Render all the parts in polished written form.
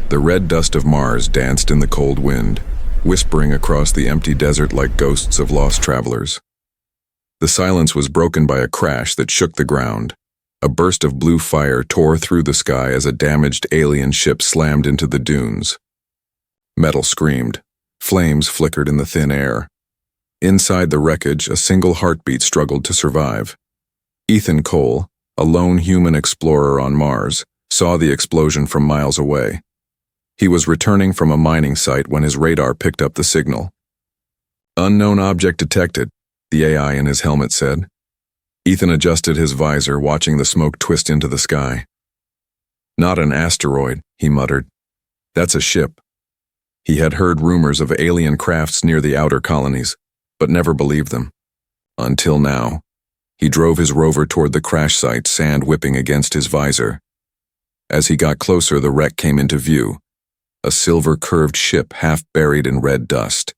The red dust of Mars danced in the cold wind, whispering across the empty desert like ghosts of lost travelers. The silence was broken by a crash that shook the ground. A burst of blue fire tore through the sky as a damaged alien ship slammed into the dunes. Metal screamed. Flames flickered in the thin air. Inside the wreckage, a single heartbeat struggled to survive. Ethan Cole, a lone human explorer on Mars, saw the explosion from miles away. He was returning from a mining site when his radar picked up the signal. "Unknown object detected," the AI in his helmet said. Ethan adjusted his visor, watching the smoke twist into the sky. "Not an asteroid," he muttered. "That's a ship." He had heard rumors of alien crafts near the outer colonies, but never believed them. Until now. He drove his rover toward the crash site, sand whipping against his visor. As he got closer, the wreck came into view. A silver-curved ship half buried in red dust.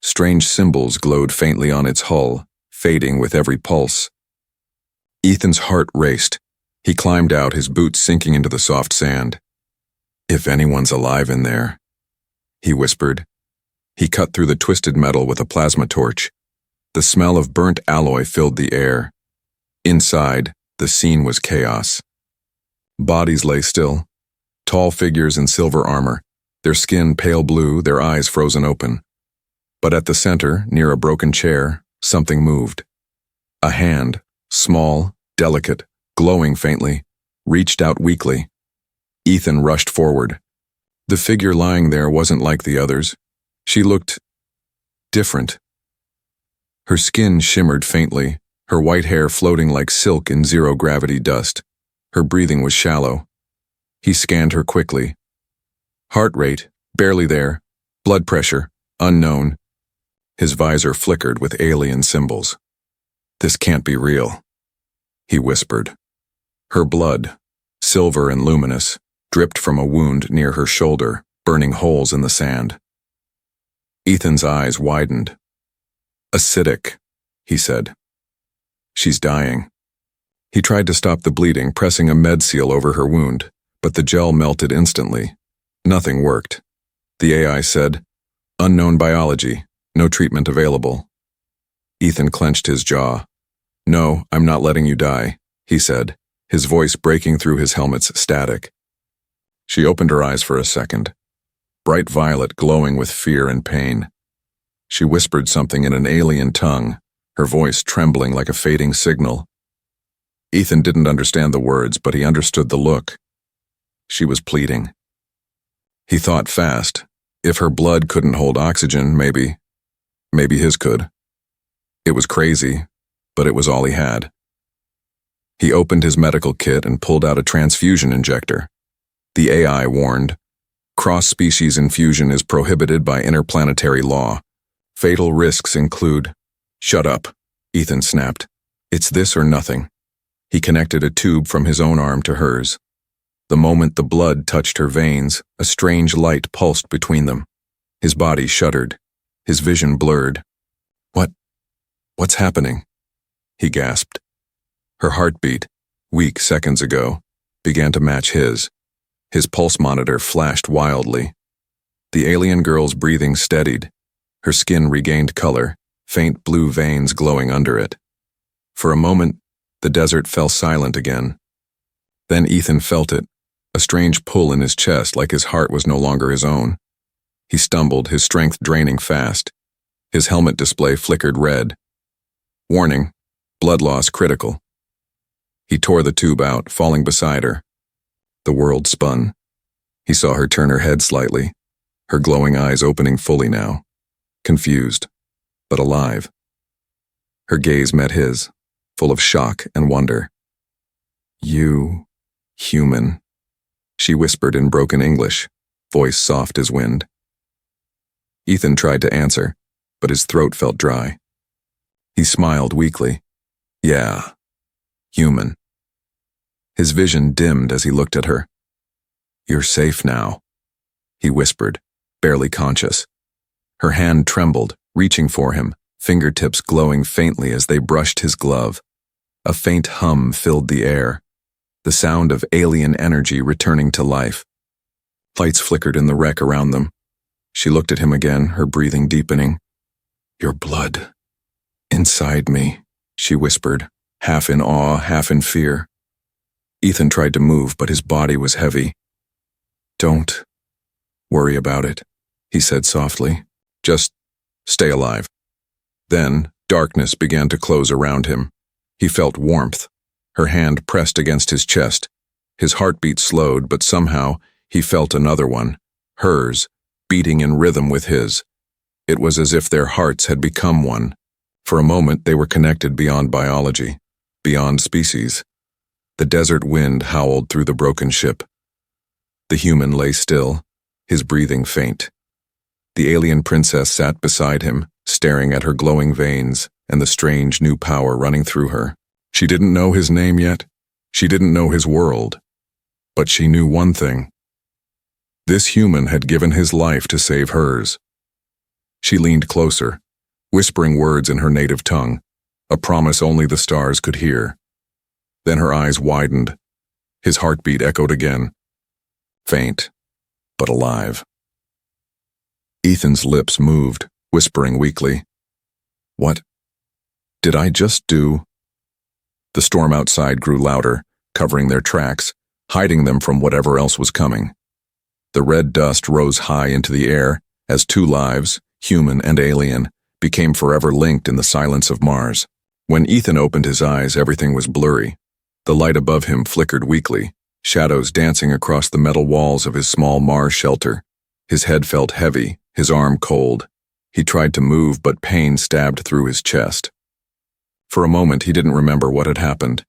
Strange symbols glowed faintly on its hull, fading with every pulse. Ethan's heart raced. He climbed out, his boots sinking into the soft sand. "If anyone's alive in there," he whispered. He cut through the twisted metal with a plasma torch. The smell of burnt alloy filled the air. Inside, the scene was chaos. Bodies lay still. Tall figures in silver armor, their skin pale blue, their eyes frozen open. But at the center, near a broken chair, something moved. A hand, small, delicate, glowing faintly, reached out weakly. Ethan rushed forward. The figure lying there wasn't like the others. She looked different. Her skin shimmered faintly, her white hair floating like silk in zero-gravity dust. Her breathing was shallow. He scanned her quickly. Heart rate, barely there. Blood pressure, unknown. His visor flickered with alien symbols. "This can't be real," he whispered. Her blood, silver and luminous, dripped from a wound near her shoulder, burning holes in the sand. Ethan's eyes widened. "Acidic," he said. "She's dying." He tried to stop the bleeding, pressing a med seal over her wound, but the gel melted instantly. Nothing worked. The AI said, "Unknown biology, no treatment available." Ethan clenched his jaw. "No, I'm not letting you die," he said, his voice breaking through his helmet's static. She opened her eyes for a second, bright violet glowing with fear and pain. She whispered something in an alien tongue, her voice trembling like a fading signal. Ethan didn't understand the words, but he understood the look. She was pleading. He thought fast. If her blood couldn't hold oxygen, maybe his could. It was crazy, but it was all he had. He opened his medical kit and pulled out a transfusion injector. The AI warned, "Cross-species infusion is prohibited by interplanetary law. Fatal risks include—" "Shut up," Ethan snapped. "It's this or nothing." He connected a tube from his own arm to hers. The moment the blood touched her veins, a strange light pulsed between them. His body shuddered. His vision blurred. What's happening?" he gasped. Her heartbeat, weak seconds ago, began to match his. His pulse monitor flashed wildly. The alien girl's breathing steadied. Her skin regained color, faint blue veins glowing under it. For a moment, the desert fell silent again. Then Ethan felt it, a strange pull in his chest like his heart was no longer his own. He stumbled, his strength draining fast. His helmet display flickered red. Warning, blood loss critical. He tore the tube out, falling beside her. The world spun. He saw her turn her head slightly, her glowing eyes opening fully now, confused, but alive. Her gaze met his, full of shock and wonder. "You, human," she whispered in broken English, voice soft as wind. Ethan tried to answer, but his throat felt dry. He smiled weakly. "Yeah, human." His vision dimmed as he looked at her. "You're safe now," he whispered, barely conscious. Her hand trembled, reaching for him, fingertips glowing faintly as they brushed his glove. A faint hum filled the air, the sound of alien energy returning to life. Lights flickered in the wreck around them. She looked at him again, her breathing deepening. "Your blood. Inside me," she whispered, half in awe, half in fear. Ethan tried to move, but his body was heavy. "Don't worry about it," he said softly. "Just stay alive." Then, darkness began to close around him. He felt warmth. Her hand pressed against his chest. His heartbeat slowed, but somehow he felt another one, hers, beating in rhythm with his. It was as if their hearts had become one. For a moment they were connected beyond biology, beyond species. The desert wind howled through the broken ship. The human lay still, his breathing faint. The alien princess sat beside him, staring at her glowing veins and the strange new power running through her. She didn't know his name yet. She didn't know his world. But she knew one thing. This human had given his life to save hers. She leaned closer, whispering words in her native tongue, a promise only the stars could hear. Then her eyes widened. His heartbeat echoed again. Faint, but alive. Ethan's lips moved, whispering weakly. "What did I just do?" The storm outside grew louder, covering their tracks, hiding them from whatever else was coming. The red dust rose high into the air as two lives, human and alien, became forever linked in the silence of Mars. When Ethan opened his eyes, everything was blurry. The light above him flickered weakly, shadows dancing across the metal walls of his small Mars shelter. His head felt heavy, his arm cold. He tried to move, but pain stabbed through his chest. For a moment, he didn't remember what had happened.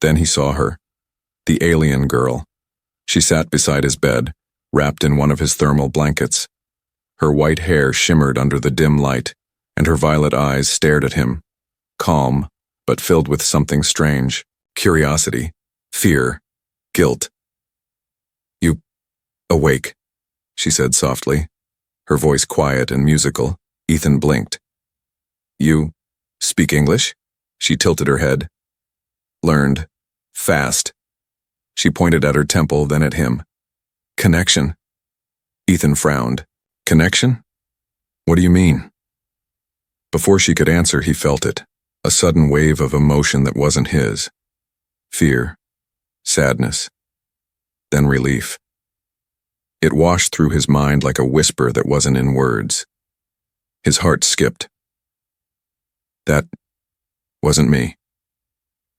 Then he saw her, the alien girl. She sat beside his bed, wrapped in one of his thermal blankets. Her white hair shimmered under the dim light, and her violet eyes stared at him, calm, but filled with something strange, curiosity, fear, guilt. "You awake," she said softly, her voice quiet and musical. Ethan blinked. "You speak English?" She tilted her head. "Learned. Fast." She pointed at her temple, then at him. "Connection." Ethan frowned. "Connection? What do you mean?" Before she could answer, he felt it, a sudden wave of emotion that wasn't his. Fear, sadness, then relief. It washed through his mind like a whisper that wasn't in words. His heart skipped. "That wasn't me,"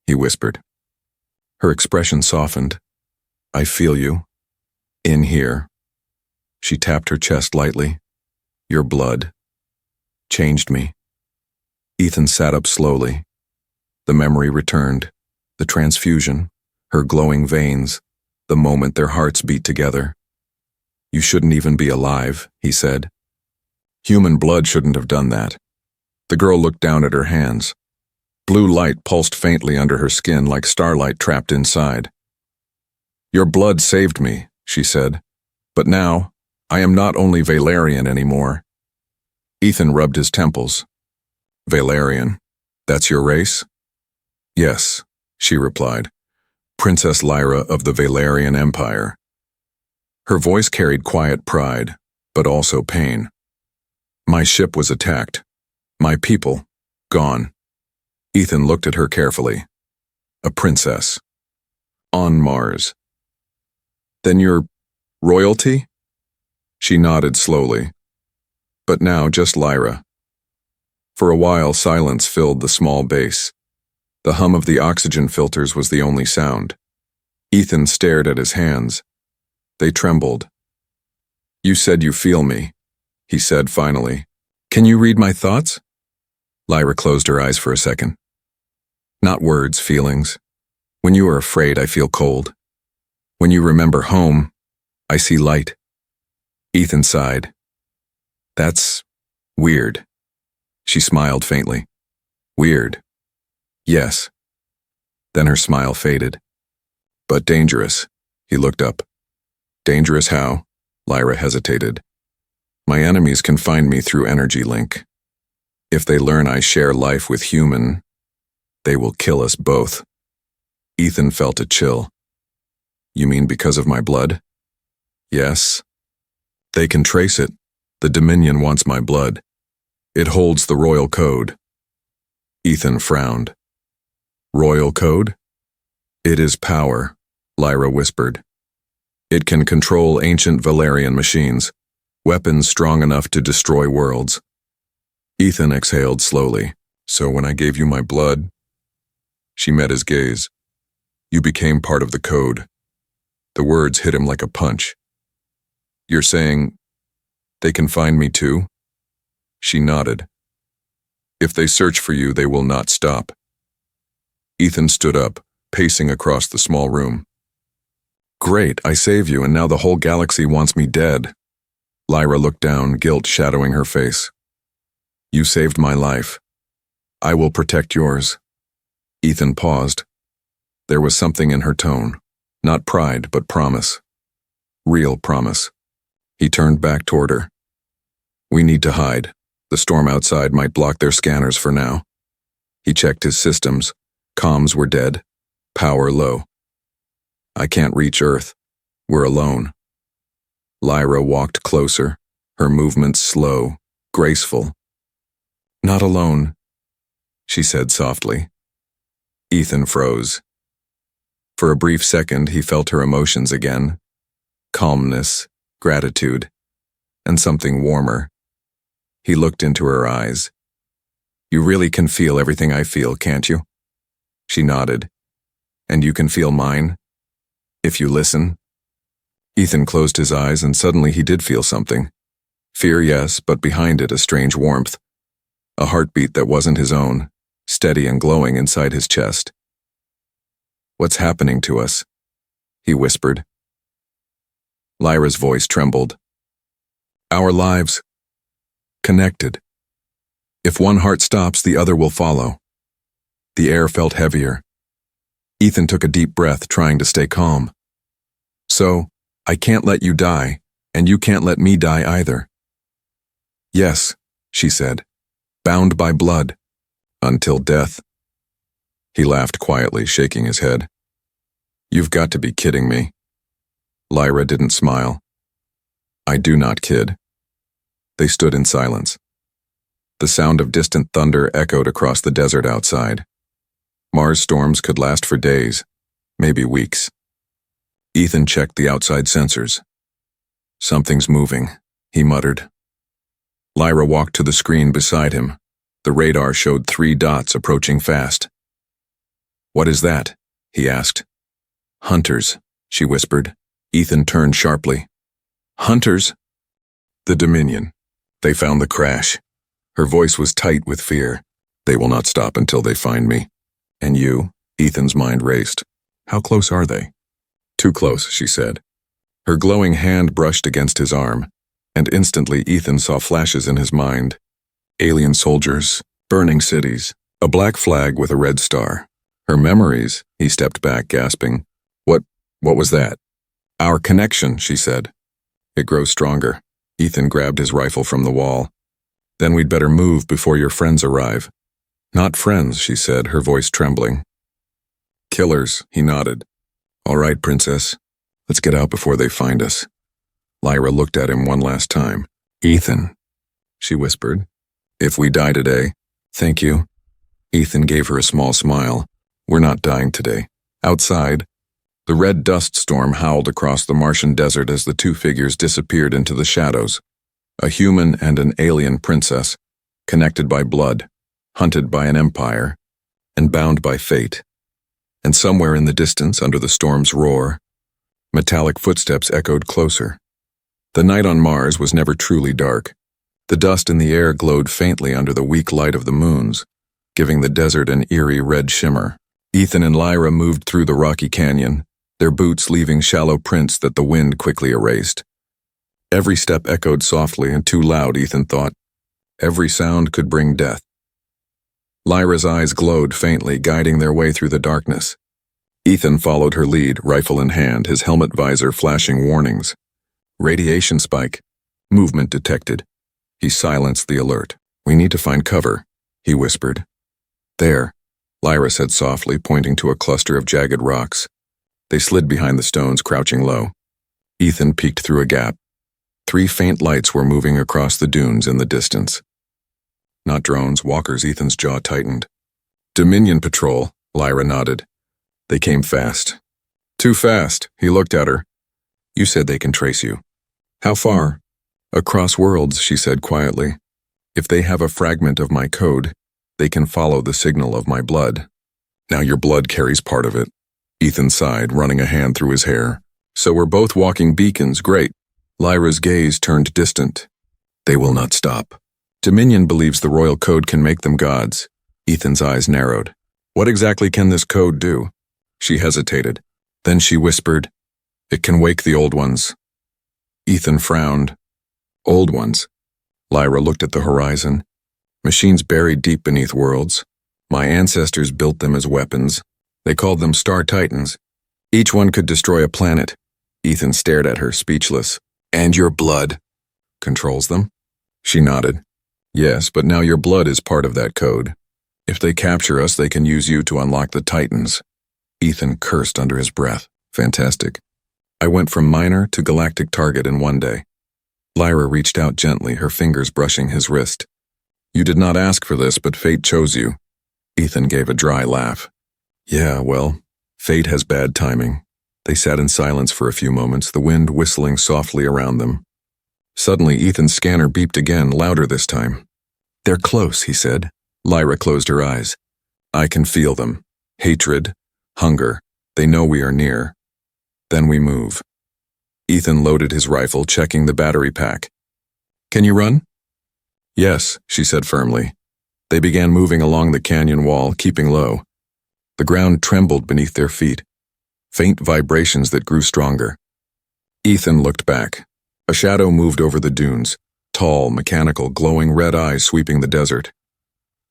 he whispered. Her expression softened. "I feel you. In here." She tapped her chest lightly. "Your blood changed me." Ethan sat up slowly. The memory returned. The transfusion, her glowing veins, the moment their hearts beat together. "You shouldn't even be alive," he said. "Human blood shouldn't have done that." The girl looked down at her hands. Blue light pulsed faintly under her skin like starlight trapped inside. "Your blood saved me," she said. "But now, I am not only Valerian anymore." Ethan rubbed his temples. "Valerian, that's your race?" "Yes," she replied. "Princess Lyra of the Valerian Empire." Her voice carried quiet pride, but also pain. "My ship was attacked. My people, gone." Ethan looked at her carefully. "A princess. On Mars. Then you're royalty?" She nodded slowly. "But now just Lyra." For a while, silence filled the small base. The hum of the oxygen filters was the only sound. Ethan stared at his hands. They trembled. "You said you feel me," he said finally. "Can you read my thoughts?" Lyra closed her eyes for a second. "Not words, feelings. When you are afraid, I feel cold. When you remember home, I see light." Ethan sighed. "That's weird." She smiled faintly. "Weird. Yes." Then her smile faded. "But dangerous." He looked up. "Dangerous how?" Lyra hesitated. "My enemies can find me through energy link. If they learn I share life with human, they will kill us both." Ethan felt a chill. "You mean because of my blood?" Yes. They can trace it. The Dominion wants my blood. It holds the royal code. Ethan frowned. Royal code? It is power, Lyra whispered. It can control ancient Valerian machines, weapons strong enough to destroy worlds. Ethan exhaled slowly. So when I gave you my blood, she met his gaze. You became part of the code. The words hit him like a punch. You're saying they can find me too? She nodded. If they search for you, they will not stop. Ethan stood up, pacing across the small room. Great, I save you, and now the whole galaxy wants me dead. Lyra looked down, guilt shadowing her face. You saved my life. I will protect yours. Ethan paused. There was something in her tone. Not pride, but promise. Real promise. He turned back toward her. We need to hide. The storm outside might block their scanners for now. He checked his systems. Comms were dead. Power low. I can't reach Earth. We're alone. Lyra walked closer, her movements slow, graceful. Not alone, she said softly. Ethan froze. For a brief second, he felt her emotions again. Calmness, gratitude, and something warmer. He looked into her eyes. You really can feel everything I feel, can't you? She nodded. And you can feel mine? If you listen? Ethan closed his eyes, and suddenly he did feel something. Fear, yes, but behind it a strange warmth. A heartbeat that wasn't his own, steady and glowing inside his chest. What's happening to us? He whispered. Lyra's voice trembled. Our lives. Connected. If one heart stops, the other will follow. The air felt heavier. Ethan took a deep breath, trying to stay calm. So, I can't let you die, and you can't let me die either. Yes, she said, bound by blood, until death. He laughed quietly, shaking his head. You've got to be kidding me. Lyra didn't smile. I do not kid. They stood in silence. The sound of distant thunder echoed across the desert outside. Mars storms could last for days, maybe weeks. Ethan checked the outside sensors. Something's moving, he muttered. Lyra walked to the screen beside him. The radar showed 3 dots approaching fast. What is that? He asked. Hunters, she whispered. Ethan turned sharply. Hunters? The Dominion. They found the crash. Her voice was tight with fear. They will not stop until they find me. And you? Ethan's mind raced. How close are they? Too close, she said. Her glowing hand brushed against his arm, and instantly Ethan saw flashes in his mind. Alien soldiers, burning cities, a black flag with a red star. Her memories, he stepped back, gasping. What was that? Our connection, she said. It grows stronger. Ethan grabbed his rifle from the wall. Then we'd better move before your friends arrive. Not friends, she said, her voice trembling. Killers, he nodded. All right, princess. Let's get out before they find us. Lyra looked at him one last time. Ethan, she whispered. If we die today, thank you. Ethan gave her a small smile. We're not dying today. Outside, the red dust storm howled across the Martian desert as the 2 figures disappeared into the shadows. A human and an alien princess, connected by blood, hunted by an empire, and bound by fate. And somewhere in the distance, under the storm's roar, metallic footsteps echoed closer. The night on Mars was never truly dark. The dust in the air glowed faintly under the weak light of the moons, giving the desert an eerie red shimmer. Ethan and Lyra moved through the rocky canyon, their boots leaving shallow prints that the wind quickly erased. Every step echoed softly and too loud, Ethan thought. Every sound could bring death. Lyra's eyes glowed faintly, guiding their way through the darkness. Ethan followed her lead, rifle in hand, his helmet visor flashing warnings. Radiation spike. Movement detected. He silenced the alert. We need to find cover, he whispered. There, Lyra said softly, pointing to a cluster of jagged rocks. They slid behind the stones, crouching low. Ethan peeked through a gap. 3 faint lights were moving across the dunes in the distance. Not drones, walkers. Ethan's jaw tightened. Dominion patrol, Lyra nodded. They came fast. Too fast, he looked at her. You said they can trace you. How far? Across worlds, she said quietly. If they have a fragment of my code, they can follow the signal of my blood. Now your blood carries part of it. Ethan sighed, running a hand through his hair. So we're both walking beacons, great. Lyra's gaze turned distant. They will not stop. Dominion believes the royal code can make them gods. Ethan's eyes narrowed. What exactly can this code do? She hesitated. Then she whispered, it can wake the old ones. Ethan frowned. Old ones. Lyra looked at the horizon. Machines buried deep beneath worlds. My ancestors built them as weapons. They called them Star Titans. Each one could destroy a planet. Ethan stared at her, speechless. And your blood controls them? She nodded. Yes, but now your blood is part of that code. If they capture us, they can use you to unlock the Titans. Ethan cursed under his breath. Fantastic. I went from minor to galactic target in one day. Lyra reached out gently, her fingers brushing his wrist. You did not ask for this, but fate chose you. Ethan gave a dry laugh. Yeah, well, fate has bad timing. They sat in silence for a few moments, the wind whistling softly around them. Suddenly, Ethan's scanner beeped again, louder this time. They're close, he said. Lyra closed her eyes. I can feel them. Hatred, hunger. They know we are near. Then we move. Ethan loaded his rifle, checking the battery pack. Can you run? Yes, she said firmly. They began moving along the canyon wall, keeping low. The ground trembled beneath their feet. Faint vibrations that grew stronger. Ethan looked back. A shadow moved over the dunes, tall, mechanical, glowing red eyes sweeping the desert.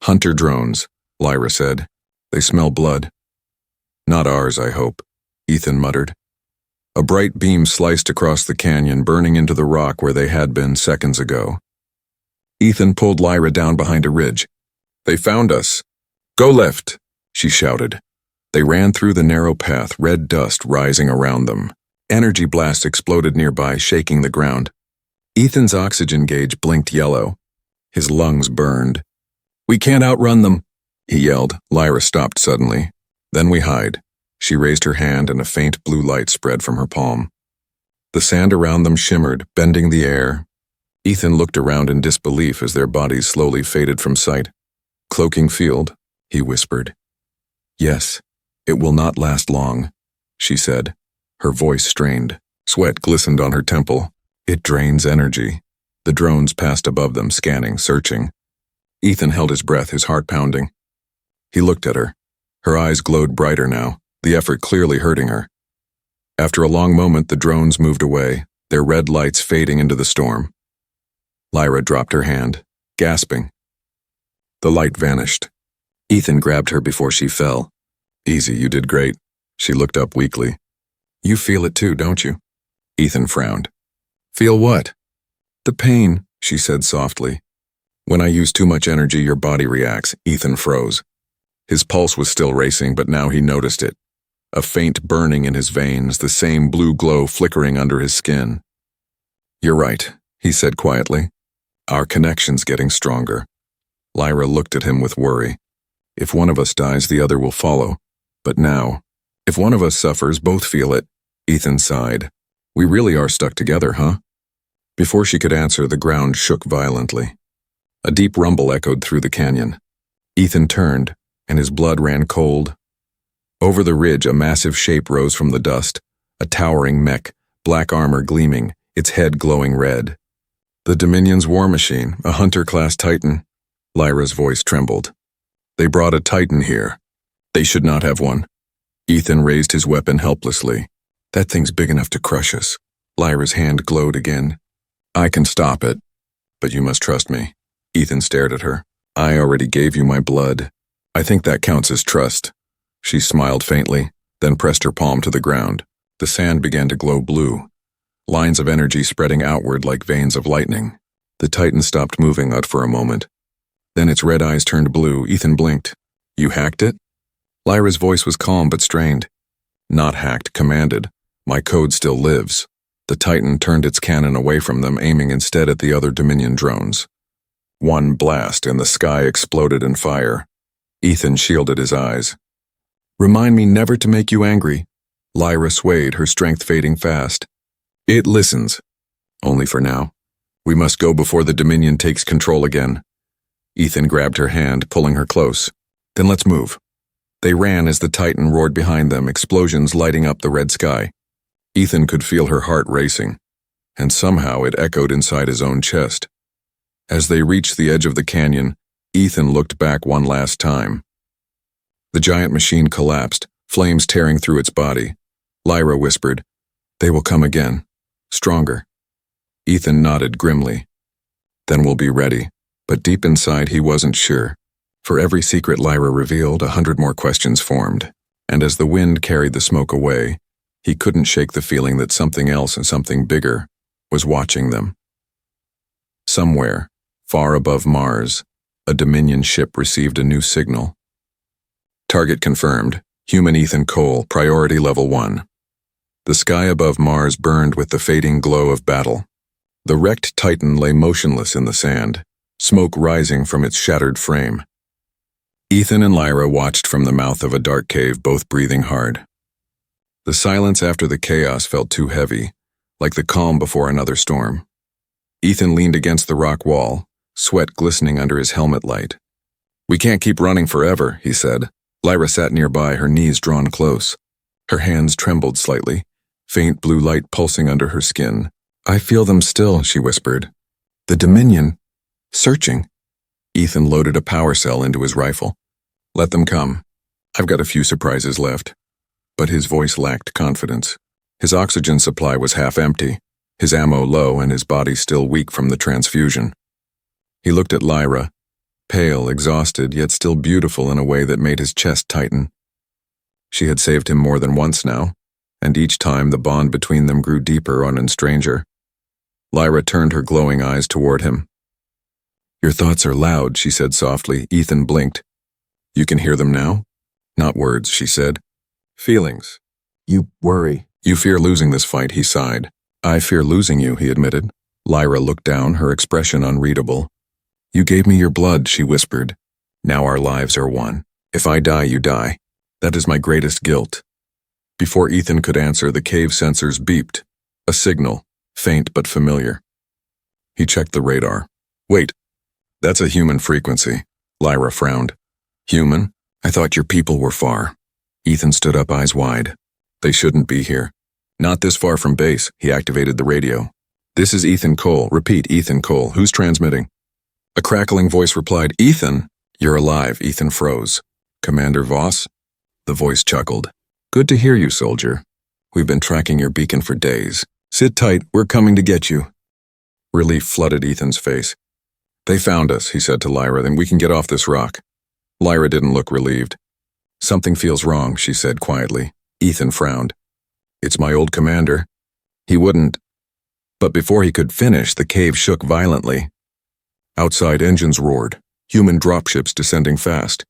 Hunter drones, Lyra said. They smell blood. Not ours, I hope, Ethan muttered. A bright beam sliced across the canyon, burning into the rock where they had been seconds ago. Ethan pulled Lyra down behind a ridge. They found us. Go left, she shouted. They ran through the narrow path, red dust rising around them. Energy blasts exploded nearby, shaking the ground. Ethan's oxygen gauge blinked yellow. His lungs burned. We can't outrun them, he yelled. Lyra stopped suddenly. Then we hide. She raised her hand and a faint blue light spread from her palm. The sand around them shimmered, bending the air. Ethan looked around in disbelief as their bodies slowly faded from sight. Cloaking field, he whispered. Yes, it will not last long, she said. Her voice strained. Sweat glistened on her temple. It drains energy. The drones passed above them, scanning, searching. Ethan held his breath, his heart pounding. He looked at her. Her eyes glowed brighter now, the effort clearly hurting her. After a long moment, the drones moved away, their red lights fading into the storm. Lyra dropped her hand, gasping. The light vanished. Ethan grabbed her before she fell. Easy, you did great. She looked up weakly. You feel it too, don't you? Ethan frowned. Feel what? The pain, she said softly. When I use too much energy, your body reacts. Ethan froze. His pulse was still racing, but now he noticed it. A faint burning in his veins, the same blue glow flickering under his skin. You're right, he said quietly. Our connection's getting stronger. Lyra looked at him with worry. If one of us dies, the other will follow. But now, if one of us suffers, both feel it. Ethan sighed. We really are stuck together, huh? Before she could answer, the ground shook violently. A deep rumble echoed through the canyon. Ethan turned, and his blood ran cold. Over the ridge, a massive shape rose from the dust, a towering mech, black armor gleaming, its head glowing red. The Dominion's war machine, a Hunter-class Titan. Lyra's voice trembled. They brought a Titan here. They should not have one. Ethan raised his weapon helplessly. That thing's big enough to crush us. Lyra's hand glowed again. I can stop it, but you must trust me. Ethan stared at her. I already gave you my blood. I think that counts as trust. She smiled faintly, then pressed her palm to the ground. The sand began to glow blue, lines of energy spreading outward like veins of lightning. The Titan stopped moving for a moment. Then its red eyes turned blue. Ethan blinked. You hacked it? Lyra's voice was calm but strained. Not hacked, commanded. My code still lives. The Titan turned its cannon away from them, aiming instead at the other Dominion drones. One blast, and the sky exploded in fire. Ethan shielded his eyes. "Remind me never to make you angry." Lyra swayed, her strength fading fast. "It listens. Only for now. We must go before the Dominion takes control again." Ethan grabbed her hand, pulling her close. "Then let's move." They ran as the Titan roared behind them, explosions lighting up the red sky. Ethan could feel her heart racing, and somehow it echoed inside his own chest. As they reached the edge of the canyon, Ethan looked back one last time. The giant machine collapsed, flames tearing through its body. Lyra whispered, "They will come again. Stronger." Ethan nodded grimly. "Then we'll be ready." But deep inside he wasn't sure. For every secret Lyra revealed, 100 more questions formed. And as the wind carried the smoke away, he couldn't shake the feeling that something else and something bigger was watching them. Somewhere, far above Mars, a Dominion ship received a new signal. Target confirmed. Human Ethan Cole, priority level 1. The sky above Mars burned with the fading glow of battle. The wrecked Titan lay motionless in the sand, smoke rising from its shattered frame. Ethan and Lyra watched from the mouth of a dark cave, both breathing hard. The silence after the chaos felt too heavy, like the calm before another storm. Ethan leaned against the rock wall, sweat glistening under his helmet light. "We can't keep running forever," he said. Lyra sat nearby, her knees drawn close. Her hands trembled slightly, faint blue light pulsing under her skin. "I feel them still," she whispered. "The Dominion. Searching." Ethan loaded a power cell into his rifle. "Let them come. I've got a few surprises left." But his voice lacked confidence. His oxygen supply was half empty, his ammo low and his body still weak from the transfusion. He looked at Lyra, pale, exhausted, yet still beautiful in a way that made his chest tighten. She had saved him more than once now, and each time the bond between them grew deeper and stranger. Lyra turned her glowing eyes toward him. "Your thoughts are loud," she said softly. Ethan blinked. "You can hear them now?" "Not words," she said. "Feelings. You worry. You fear losing this fight," he sighed. "I fear losing you," he admitted. Lyra looked down, her expression unreadable. "You gave me your blood," she whispered. "Now our lives are one. If I die, you die. That is my greatest guilt." Before Ethan could answer, the cave sensors beeped. A signal, faint but familiar. He checked the radar. "Wait, that's a human frequency." Lyra frowned. "Human? I thought your people were far." Ethan stood up, eyes wide. "They shouldn't be here. Not this far from base." He activated the radio. "This is Ethan Cole. Repeat, Ethan Cole. Who's transmitting?" A crackling voice replied, "Ethan." "You're alive." Ethan froze. "Commander Voss?" The voice chuckled. "Good to hear you, soldier. We've been tracking your beacon for days. Sit tight, we're coming to get you." Relief flooded Ethan's face. "They found us," he said to Lyra, "then we can get off this rock." Lyra didn't look relieved. "Something feels wrong," she said quietly. Ethan frowned. "It's my old commander." He wouldn't. But before he could finish, the cave shook violently. Outside, engines roared, human dropships descending fast.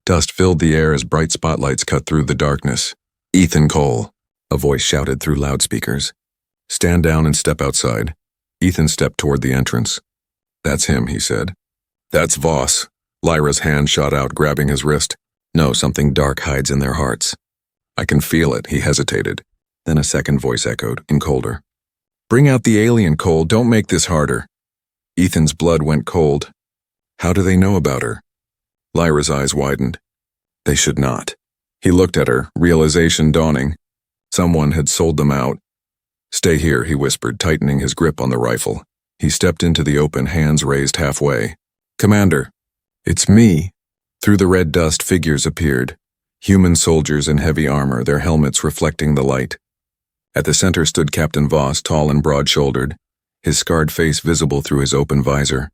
Dust filled the air as bright spotlights cut through the darkness. "Ethan Cole," a voice shouted through loudspeakers. "Stand down and step outside." Ethan stepped toward the entrance. "That's him," he said. "That's Voss." Lyra's hand shot out, grabbing his wrist. "No, something dark hides in their hearts." "I can feel it," he hesitated. Then a second voice echoed, in colder. "Bring out the alien, Cole. Don't make this harder." Ethan's blood went cold. How do they know about her? Lyra's eyes widened. They should not. He looked at her, realization dawning. Someone had sold them out. "Stay here," he whispered, tightening his grip on the rifle. He stepped into the open, hands raised halfway. "Commander." "It's me." Through the red dust, figures appeared. Human soldiers in heavy armor, their helmets reflecting the light. At the center stood Captain Voss, tall and broad-shouldered, his scarred face visible through his open visor.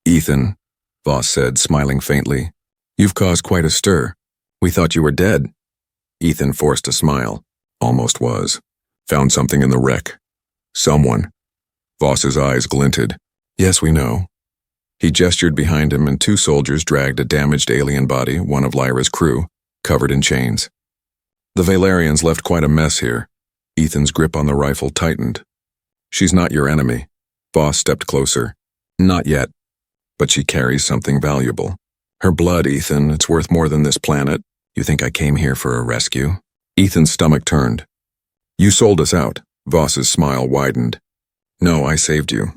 "Ethan," Voss said, smiling faintly, "you've caused quite a stir. We thought you were dead." Ethan forced a smile. "Almost was. Found something in the wreck. Someone." Voss's eyes glinted. "Yes, we know." He gestured behind him, and two soldiers dragged a damaged alien body, one of Lyra's crew, covered in chains. The Valerians left quite a mess here. Ethan's grip on the rifle tightened. She's not your enemy. Voss stepped closer. Not yet. But she carries something valuable. Her blood, Ethan, it's worth more than this planet. You think I came here for a rescue? Ethan's stomach turned. You sold us out. Voss's smile widened. No, I saved you.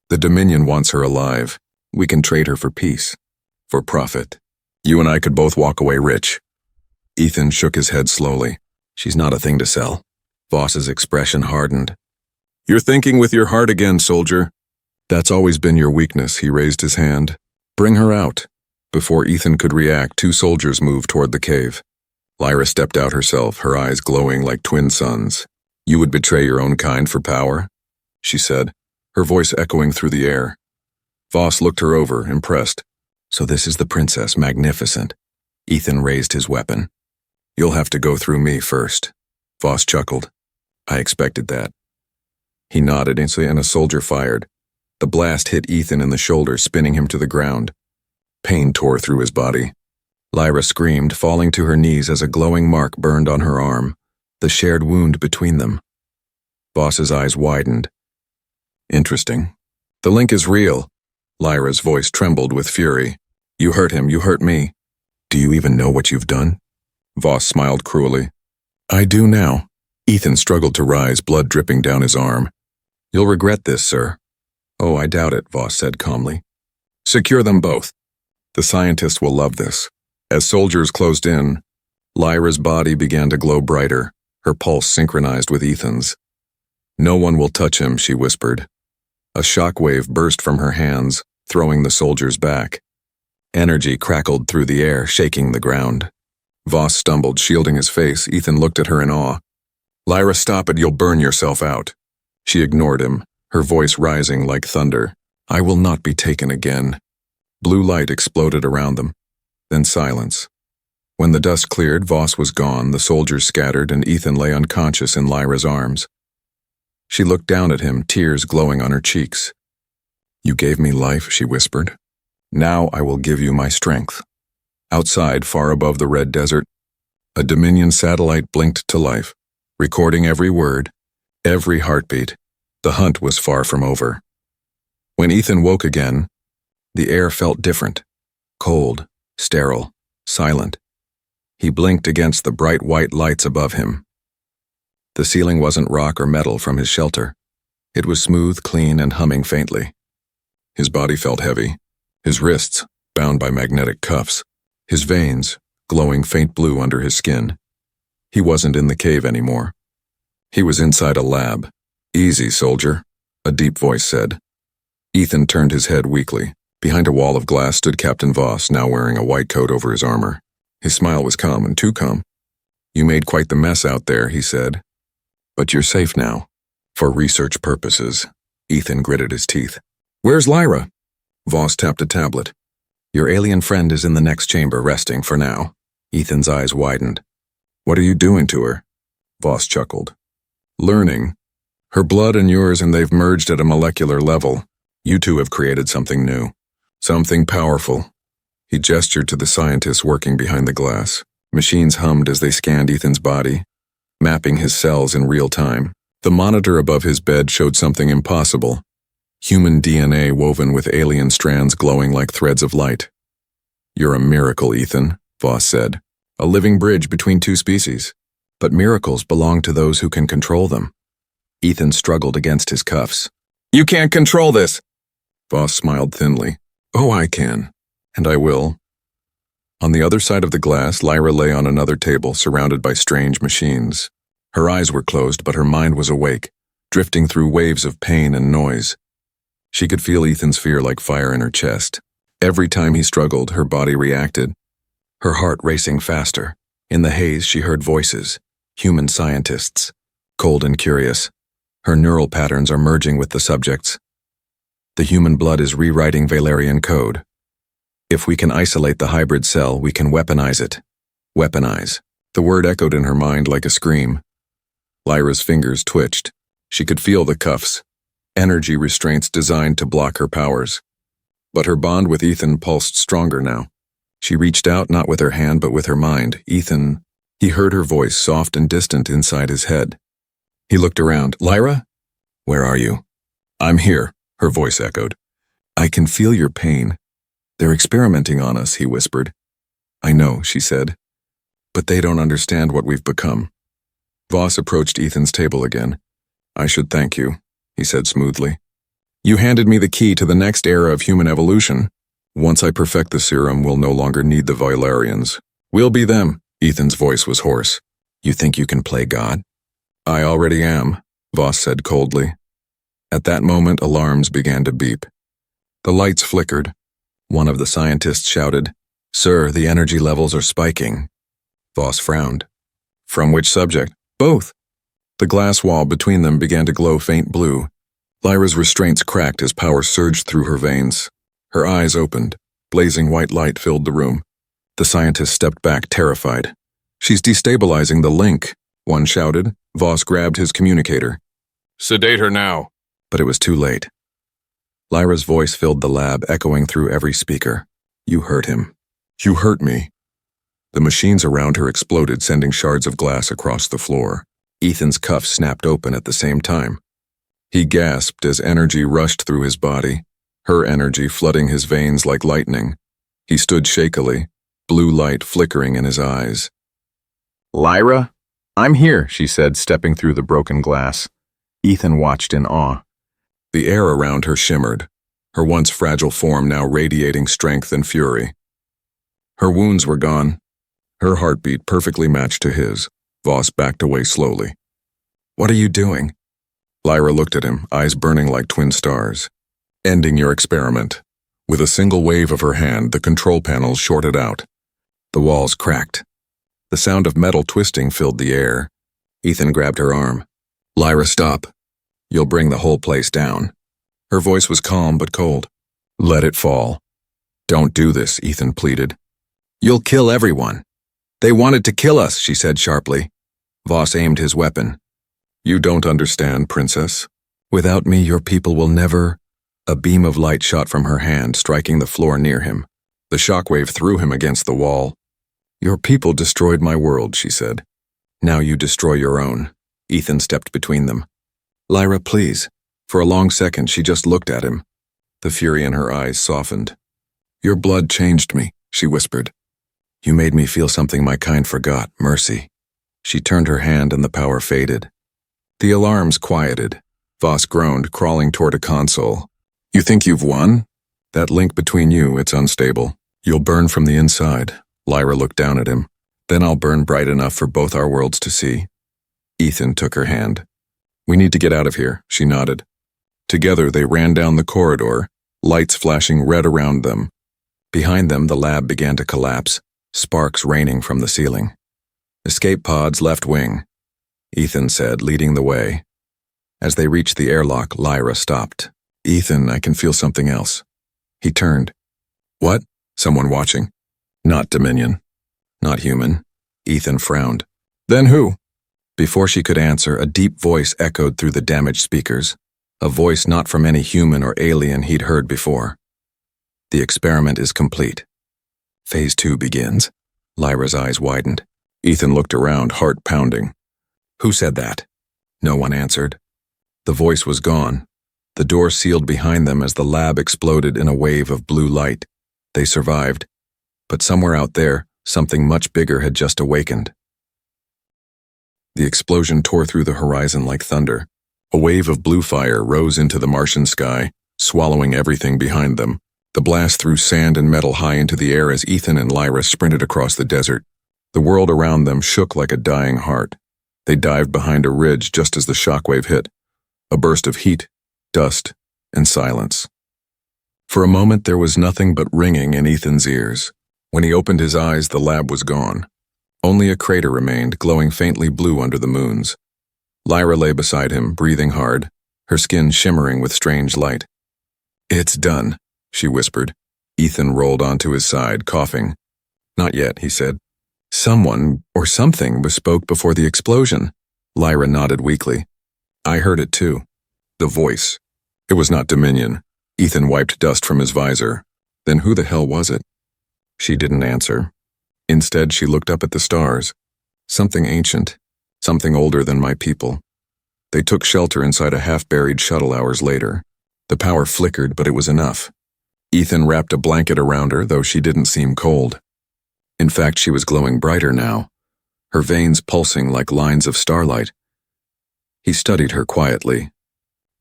The Dominion wants her alive. We can trade her for peace. For profit. You and I could both walk away rich. Ethan shook his head slowly. She's not a thing to sell. Voss's expression hardened. You're thinking with your heart again, soldier. That's always been your weakness, he raised his hand. Bring her out. Before Ethan could react, 2 soldiers moved toward the cave. Lyra stepped out herself, her eyes glowing like twin suns. You would betray your own kind for power? She said, her voice echoing through the air. Voss looked her over, impressed. So this is the princess, magnificent. Ethan raised his weapon. You'll have to go through me first. Voss chuckled. I expected that. He nodded instantly and a soldier fired. The blast hit Ethan in the shoulder, spinning him to the ground. Pain tore through his body. Lyra screamed, falling to her knees as a glowing mark burned on her arm, the shared wound between them. Voss's eyes widened. Interesting. The link is real. Lyra's voice trembled with fury. You hurt him, you hurt me. Do you even know what you've done? Voss smiled cruelly. I do now. Ethan struggled to rise, blood dripping down his arm. You'll regret this, sir. Oh, I doubt it, Voss said calmly. Secure them both. The scientists will love this. As soldiers closed in, Lyra's body began to glow brighter, her pulse synchronized with Ethan's. No one will touch him, she whispered. A shockwave burst from her hands, throwing the soldiers back. Energy crackled through the air, shaking the ground. Voss stumbled, shielding his face. Ethan looked at her in awe. Lyra, stop it, you'll burn yourself out. She ignored him, her voice rising like thunder. I will not be taken again. Blue light exploded around them. Then silence. When the dust cleared, Voss was gone, the soldiers scattered, and Ethan lay unconscious in Lyra's arms. She looked down at him, tears glowing on her cheeks. You gave me life, she whispered. Now I will give you my strength. Outside, far above the red desert, a Dominion satellite blinked to life, recording every word, every heartbeat. The hunt was far from over. When Ethan woke again, the air felt different, cold, sterile, silent. He blinked against the bright white lights above him. The ceiling wasn't rock or metal from his shelter. It was smooth, clean, and humming faintly. His body felt heavy, his wrists bound by magnetic cuffs, his veins glowing faint blue under his skin. He wasn't in the cave anymore. He was inside a lab. Easy, soldier, a deep voice said. Ethan turned his head weakly. Behind a wall of glass stood Captain Voss, now wearing a white coat over his armor. His smile was calm and too calm. You made quite the mess out there, he said. But you're safe now. For research purposes. Ethan gritted his teeth. Where's Lyra? Voss tapped a tablet. Your alien friend is in the next chamber, resting for now. Ethan's eyes widened. What are you doing to her? Voss chuckled. Learning. Her blood and yours, and they've merged at a molecular level. You two have created something new. Something powerful. He gestured to the scientists working behind the glass. Machines hummed as they scanned Ethan's body, mapping his cells in real time. The monitor above his bed showed something impossible. Human DNA woven with alien strands glowing like threads of light. You're a miracle, Ethan, Voss said. A living bridge between two species. But miracles belong to those who can control them. Ethan struggled against his cuffs. You can't control this! Voss smiled thinly. Oh, I can. And I will. On the other side of the glass, Lyra lay on another table, surrounded by strange machines. Her eyes were closed, but her mind was awake, drifting through waves of pain and noise. She could feel Ethan's fear like fire in her chest. Every time he struggled, her body reacted, her heart racing faster. In the haze, she heard voices, human scientists, cold and curious. Her neural patterns are merging with the subjects. The human blood is rewriting Valerian code. If we can isolate the hybrid cell, we can weaponize it. Weaponize. The word echoed in her mind like a scream. Lyra's fingers twitched. She could feel the cuffs, energy restraints designed to block her powers. But her bond with Ethan pulsed stronger now. She reached out not with her hand but with her mind. Ethan, he heard her voice soft and distant inside his head. He looked around. Lyra? Where are you? I'm here, her voice echoed. I can feel your pain. They're experimenting on us, he whispered. I know, she said. But they don't understand what we've become. Voss approached Ethan's table again. I should thank you, he said smoothly. You handed me the key to the next era of human evolution. Once I perfect the serum, we'll no longer need the Valerians. We'll be them. Ethan's voice was hoarse. You think you can play God? I already am, Voss said coldly. At that moment, alarms began to beep. The lights flickered. One of the scientists shouted, Sir, the energy levels are spiking. Voss frowned. From which subject? Both. The glass wall between them began to glow faint blue. Lyra's restraints cracked as power surged through her veins. Her eyes opened. Blazing white light filled the room. The scientist stepped back, terrified. She's destabilizing the link, one shouted. Voss grabbed his communicator. Sedate her now. But it was too late. Lyra's voice filled the lab, echoing through every speaker. You hurt him. You hurt me. The machines around her exploded, sending shards of glass across the floor. Ethan's cuffs snapped open at the same time. He gasped as energy rushed through his body, her energy flooding his veins like lightning. He stood shakily, blue light flickering in his eyes. Lyra? I'm here, she said, stepping through the broken glass. Ethan watched in awe. The air around her shimmered, her once fragile form now radiating strength and fury. Her wounds were gone. Her heartbeat perfectly matched to his. Voss backed away slowly. What are you doing? Lyra looked at him, eyes burning like twin stars. Ending your experiment. With a single wave of her hand, the control panels shorted out. The walls cracked. The sound of metal twisting filled the air. Ethan grabbed her arm. Lyra, stop. You'll bring the whole place down. Her voice was calm but cold. Let it fall. Don't do this, Ethan pleaded. You'll kill everyone. They wanted to kill us, she said sharply. Voss aimed his weapon. You don't understand, Princess. Without me, your people will never... A beam of light shot from her hand, striking the floor near him. The shockwave threw him against the wall. Your people destroyed my world, she said. Now you destroy your own. Ethan stepped between them. Lyra, please. For a long second, she just looked at him. The fury in her eyes softened. Your blood changed me, she whispered. You made me feel something my kind forgot, mercy. She turned her hand and the power faded. The alarms quieted. Voss groaned, crawling toward a console. You think you've won? That link between you, it's unstable. You'll burn from the inside. Lyra looked down at him. Then I'll burn bright enough for both our worlds to see. Ethan took her hand. We need to get out of here, she nodded. Together they ran down the corridor, lights flashing red around them. Behind them, the lab began to collapse, sparks raining from the ceiling. Escape pods left wing, Ethan said, leading the way. As they reached the airlock, Lyra stopped. Ethan, I can feel something else. He turned. What? Someone watching? Not Dominion. Not human. Ethan frowned. Then who? Before she could answer, a deep voice echoed through the damaged speakers, a voice not from any human or alien he'd heard before. The experiment is complete. Phase 2 begins. Lyra's eyes widened. Ethan looked around, heart pounding. Who said that? No one answered. The voice was gone. The door sealed behind them as the lab exploded in a wave of blue light. They survived. But somewhere out there, something much bigger had just awakened. The explosion tore through the horizon like thunder. A wave of blue fire rose into the Martian sky, swallowing everything behind them. The blast threw sand and metal high into the air as Ethan and Lyra sprinted across the desert. The world around them shook like a dying heart. They dived behind a ridge just as the shockwave hit. A burst of heat, dust, and silence. For a moment there was nothing but ringing in Ethan's ears. When he opened his eyes, the lab was gone. Only a crater remained, glowing faintly blue under the moons. Lyra lay beside him, breathing hard, her skin shimmering with strange light. It's done, she whispered. Ethan rolled onto his side, coughing. Not yet, he said. Someone, or something, bespoke before the explosion. Lyra nodded weakly. I heard it too. The voice. It was not Dominion. Ethan wiped dust from his visor. Then who the hell was it? She didn't answer. Instead, she looked up at the stars. Something ancient. Something older than my people. They took shelter inside a half-buried shuttle hours later. The power flickered, but it was enough. Ethan wrapped a blanket around her, though she didn't seem cold. In fact, she was glowing brighter now, her veins pulsing like lines of starlight. He studied her quietly.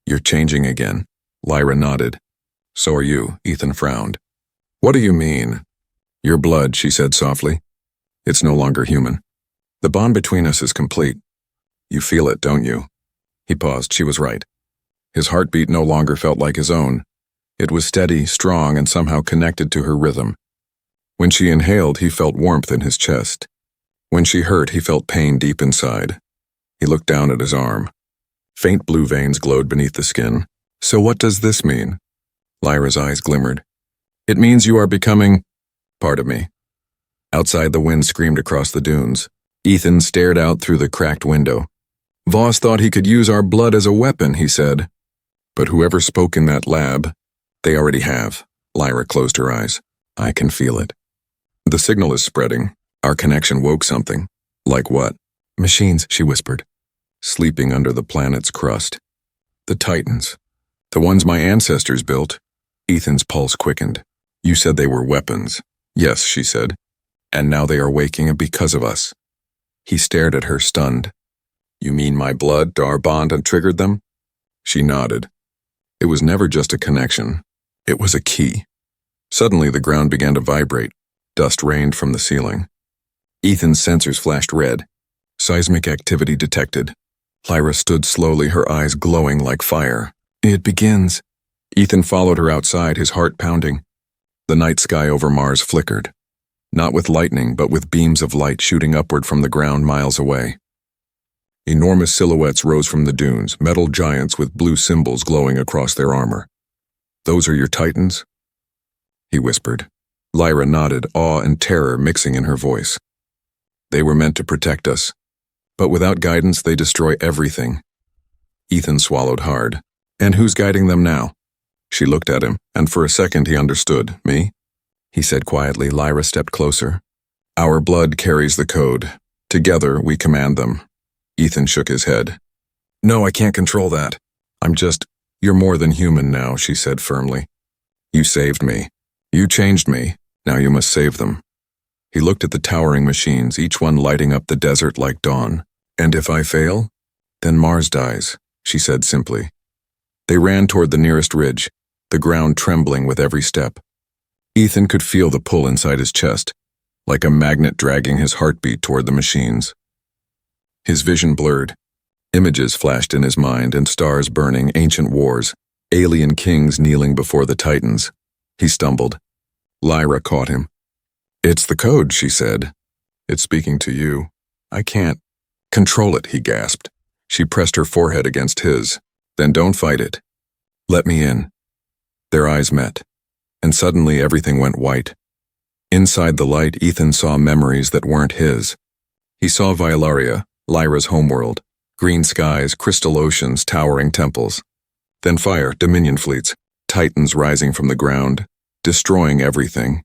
"You're changing again." Lyra nodded. "So are you," Ethan frowned. "What do you mean?" "Your blood," she said softly. "It's no longer human. The bond between us is complete. You feel it, don't you?" He paused. She was right. His heartbeat no longer felt like his own. It was steady, strong, and somehow connected to her rhythm. When she inhaled, he felt warmth in his chest. When she hurt, he felt pain deep inside. He looked down at his arm. Faint blue veins glowed beneath the skin. "So what does this mean?" Lyra's eyes glimmered. "It means you are becoming part of me." Outside, the wind screamed across the dunes. Ethan stared out through the cracked window. "Voss thought he could use our blood as a weapon," he said. "But whoever spoke in that lab, they already have." Lyra closed her eyes. "I can feel it. The signal is spreading. Our connection woke something." "Like what?" "Machines," she whispered, sleeping under the planet's crust. "The Titans. The ones my ancestors built." Ethan's pulse quickened. "You said they were weapons." "Yes," she said. "And now they are waking because of us." He stared at her, stunned. "You mean my blood, our bond, had triggered them?" She nodded. It was never just a connection. It was a key. Suddenly, the ground began to vibrate. Dust rained from the ceiling. Ethan's sensors flashed red. Seismic activity detected. Lyra stood slowly, her eyes glowing like fire. "It begins." Ethan followed her outside, his heart pounding. The night sky over Mars flickered. Not with lightning, but with beams of light shooting upward from the ground miles away. Enormous silhouettes rose from the dunes, metal giants with blue symbols glowing across their armor. "Those are your Titans?" he whispered. Lyra nodded, awe and terror mixing in her voice. "They were meant to protect us. But without guidance, they destroy everything." Ethan swallowed hard. "And who's guiding them now?" She looked at him, and for a second he understood. "Me?" he said quietly. Lyra stepped closer. "Our blood carries the code. Together, we command them." Ethan shook his head. "No, I can't control that. You're more than human now," she said firmly. "You saved me. You changed me. Now you must save them." He looked at the towering machines, each one lighting up the desert like dawn. "And if I fail? Then Mars dies," she said simply. They ran toward the nearest ridge, the ground trembling with every step. Ethan could feel the pull inside his chest, like a magnet dragging his heartbeat toward the machines. His vision blurred. Images flashed in his mind, and stars burning, ancient wars, alien kings kneeling before the Titans. He stumbled. Lyra caught him. "It's the code," she said. "It's speaking to you. I can't control it," he gasped. She pressed her forehead against his. "Then don't fight it. Let me in." Their eyes met, and suddenly everything went white. Inside the light, Ethan saw memories that weren't his. He saw Violaria, Lyra's homeworld, green skies, crystal oceans, towering temples. Then fire, Dominion fleets, Titans rising from the ground, destroying everything.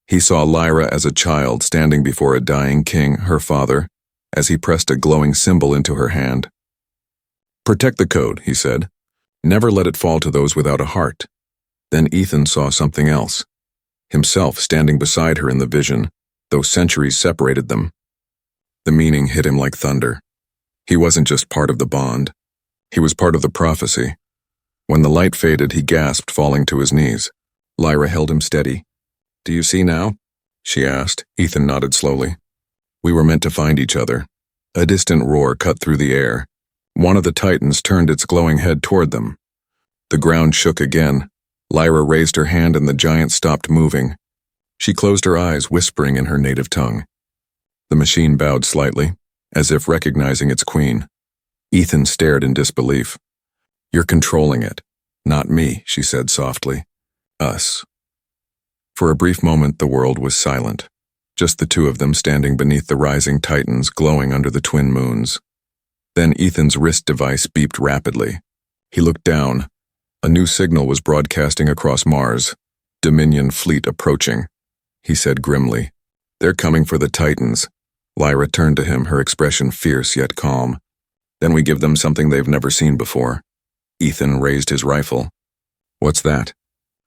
He saw Lyra as a child standing before a dying king, her father, as he pressed a glowing symbol into her hand. "Protect the code," he said. "Never let it fall to those without a heart." Then Ethan saw something else. Himself standing beside her in the vision, though centuries separated them. The meaning hit him like thunder. He wasn't just part of the bond. He was part of the prophecy. When the light faded, he gasped, falling to his knees. Lyra held him steady. "Do you see now?" she asked. Ethan nodded slowly. "We were meant to find each other." A distant roar cut through the air. One of the Titans turned its glowing head toward them. The ground shook again. Lyra raised her hand and the giant stopped moving. She closed her eyes, whispering in her native tongue. The machine bowed slightly, as if recognizing its queen. Ethan stared in disbelief. "You're controlling it. Not me," she said softly. "Us." For a brief moment, the world was silent. Just the two of them standing beneath the rising Titans, glowing under the twin moons. Then Ethan's wrist device beeped rapidly. He looked down. A new signal was broadcasting across Mars. "Dominion fleet approaching," he said grimly. "They're coming for the Titans." Lyra turned to him, her expression fierce yet calm. "Then we give them something they've never seen before." Ethan raised his rifle. What's that?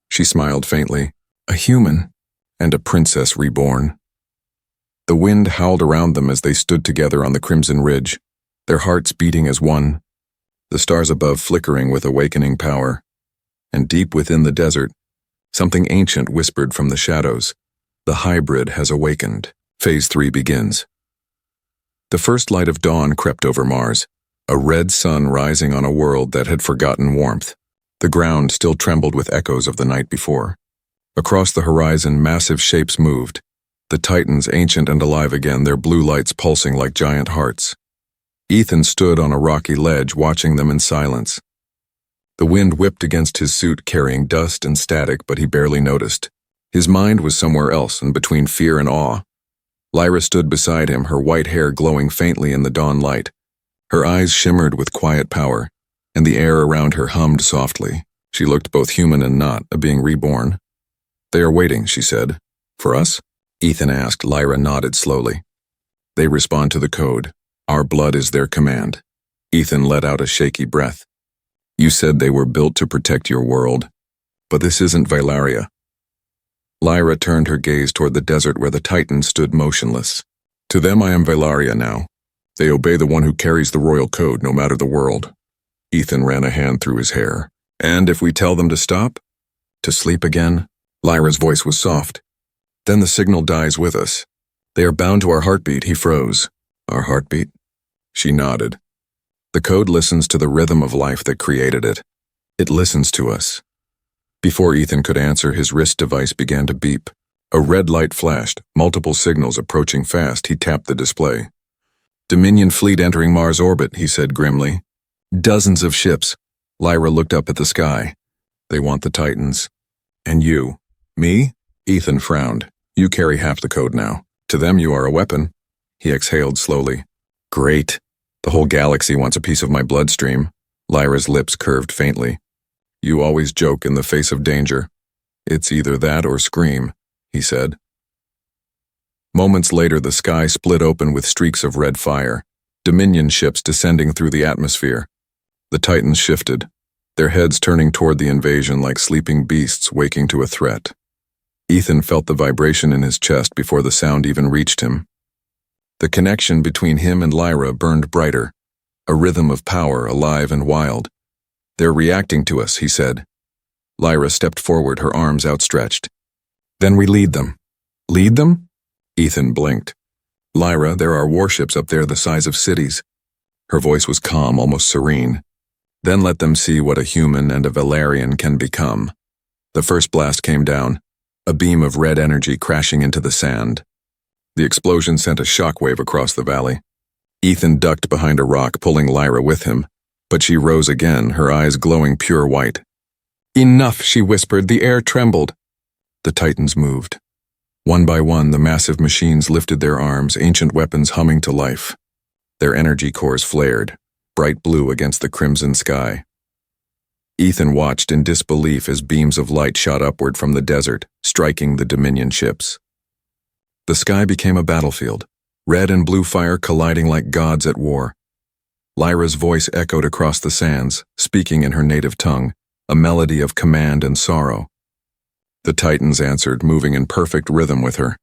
She smiled faintly. A human, and a princess reborn. The wind howled around them as they stood together on the crimson ridge, their hearts beating as one, the stars above flickering with awakening power. And deep within the desert, something ancient whispered from the shadows. The hybrid has awakened. Phase 3 begins. The first light of dawn crept over Mars, a red sun rising on a world that had forgotten warmth. The ground still trembled with echoes of the night before. Across the horizon, massive shapes moved, the Titans ancient and alive again, their blue lights pulsing like giant hearts. Ethan stood on a rocky ledge watching them in silence. The wind whipped against his suit, carrying dust and static, but he barely noticed. His mind was somewhere else and between fear and awe. Lyra stood beside him, her white hair glowing faintly in the dawn light. Her eyes shimmered with quiet power, and the air around her hummed softly. She looked both human and not, a being reborn. "They are waiting," she said. "For us?" Ethan asked. Lyra nodded slowly. "They respond to the code. Our blood is their command." Ethan let out a shaky breath. "You said they were built to protect your world, but this isn't Vylaria." Lyra turned her gaze toward the desert where the Titans stood motionless. "To them I am Vylaria now. They obey the one who carries the royal code, no matter the world." Ethan ran a hand through his hair. "And if we tell them to stop? To sleep again?" Lyra's voice was soft. "Then the signal dies with us. They are bound to our heartbeat." He froze. "Our heartbeat?" She nodded. "The code listens to the rhythm of life that created it. It listens to us." Before Ethan could answer, his wrist device began to beep. A red light flashed, multiple signals approaching fast. He tapped the display. "Dominion fleet entering Mars orbit," he said grimly. "Dozens of ships." Lyra looked up at the sky. "They want the Titans. And you." "Me?" Ethan frowned. "You carry half the code now. To them you are a weapon." He exhaled slowly. "Great. The whole galaxy wants a piece of my bloodstream." Lyra's lips curved faintly. "You always joke in the face of danger." "It's either that or scream," he said. Moments later, the sky split open with streaks of red fire, Dominion ships descending through the atmosphere. The Titans shifted, their heads turning toward the invasion like sleeping beasts waking to a threat. Ethan felt the vibration in his chest before the sound even reached him. The connection between him and Lyra burned brighter, a rhythm of power, alive and wild. "They're reacting to us," he said. Lyra stepped forward, her arms outstretched. "Then we lead them." "Lead them?" Ethan blinked. "Lyra, there are warships up there the size of cities." Her voice was calm, almost serene. "Then let them see what a human and a Valerian can become." The first blast came down, a beam of red energy crashing into the sand. The explosion sent a shockwave across the valley. Ethan ducked behind a rock, pulling Lyra with him, but she rose again, her eyes glowing pure white. "Enough," she whispered. The air trembled. The Titans moved. One by one, the massive machines lifted their arms, ancient weapons humming to life. Their energy cores flared, bright blue against the crimson sky. Ethan watched in disbelief as beams of light shot upward from the desert, striking the Dominion ships. The sky became a battlefield, red and blue fire colliding like gods at war. Lyra's voice echoed across the sands, speaking in her native tongue, a melody of command and sorrow. The Titans answered, moving in perfect rhythm with her.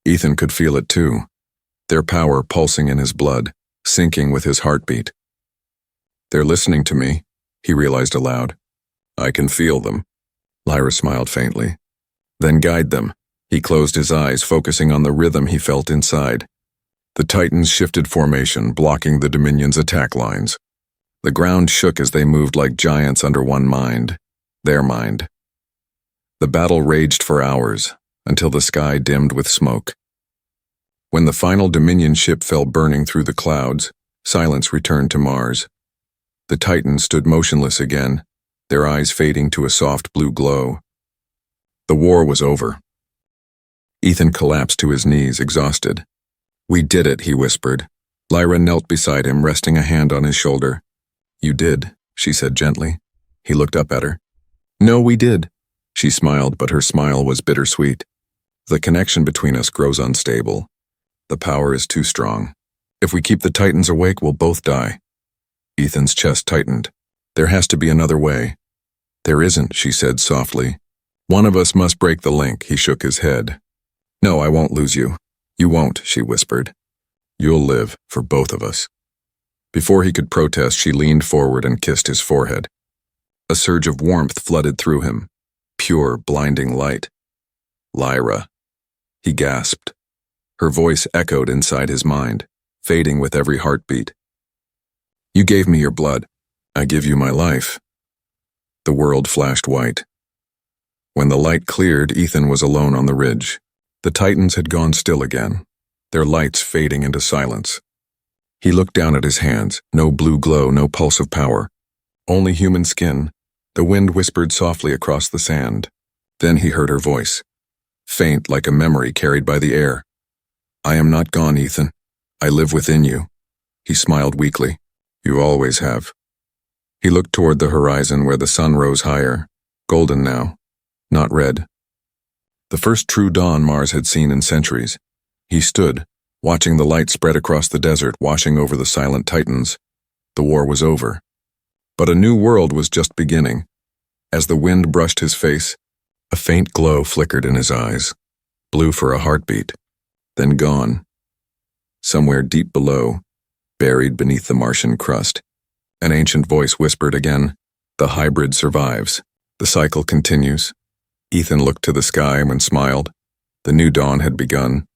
Ethan could feel it too, their power pulsing in his blood, syncing with his heartbeat. "They're listening to me," he realized aloud. "I can feel them." Lyra smiled faintly. "Then guide them." He closed his eyes, focusing on the rhythm he felt inside. The Titans shifted formation, blocking the Dominion's attack lines. The ground shook as they moved like giants under one mind, their mind. The battle raged for hours, until the sky dimmed with smoke. When the final Dominion ship fell burning through the clouds, silence returned to Mars. The Titans stood motionless again, their eyes fading to a soft blue glow. The war was over. Ethan collapsed to his knees, exhausted. "We did it," he whispered. Lyra knelt beside him, resting a hand on his shoulder. "You did," she said gently. He looked up at her. "No, we did." She smiled, but her smile was bittersweet. "The connection between us grows unstable. The power is too strong. If we keep the Titans awake, we'll both die." Ethan's chest tightened. "There has to be another way." There isn't, she said softly. One of us must break the link, he shook his head. No, I won't lose you. You won't, she whispered. You'll live, for both of us. Before he could protest, she leaned forward and kissed his forehead. A surge of warmth flooded through him. Pure, blinding light. Lyra. He gasped. Her voice echoed inside his mind, fading with every heartbeat. You gave me your blood. I give you my life. The world flashed white. When the light cleared, Ethan was alone on the ridge. The Titans had gone still again, their lights fading into silence. He looked down at his hands, no blue glow, no pulse of power. Only human skin. The wind whispered softly across the sand. Then he heard her voice, faint like a memory carried by the air. I am not gone, Ethan. I live within you. He smiled weakly. You always have. He looked toward the horizon where the sun rose higher, golden now, not red. The first true dawn Mars had seen in centuries. He stood, watching the light spread across the desert, washing over the silent Titans. The war was over. But a new world was just beginning. As the wind brushed his face, a faint glow flickered in his eyes, blue for a heartbeat, then gone. Somewhere deep below, buried beneath the Martian crust, an ancient voice whispered again, the hybrid survives. The cycle continues. Ethan looked to the sky and smiled. The new dawn had begun.